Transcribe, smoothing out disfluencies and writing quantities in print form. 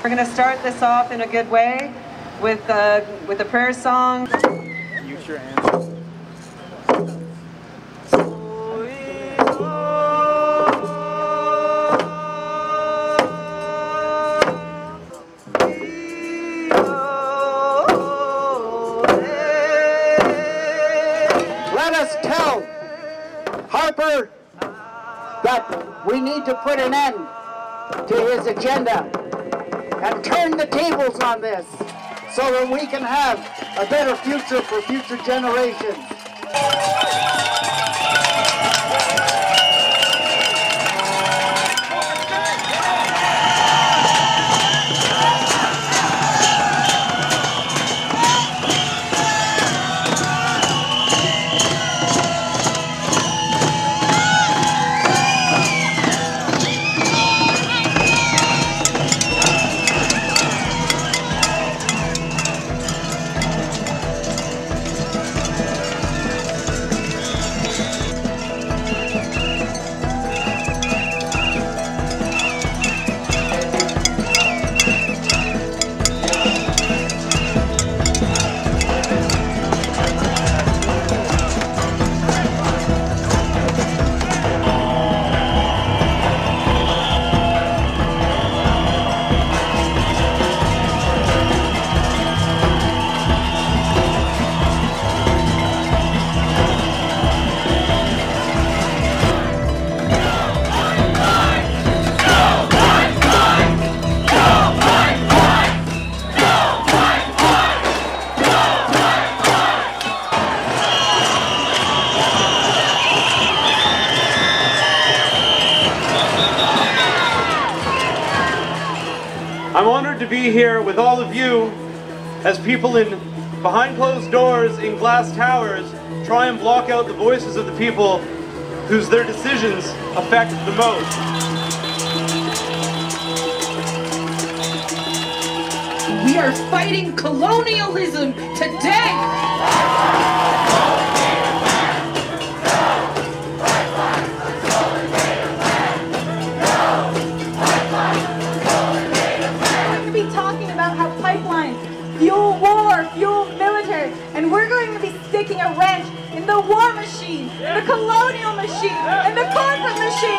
We're going to start this off in a good way with a prayer song. Use your hands. Let us tell Harper that we need to put an end to his agenda and turn the tables on this so that we can have a better future for future generations. I'm honored to be here with all of you as people in behind closed doors in glass towers try and block out the voices of the people whose their decisions affect the most. We are fighting colonialism today! Fuel war, fuel military, and we're going to be sticking a wrench in the war machine, the colonial machine, and the corporate machine.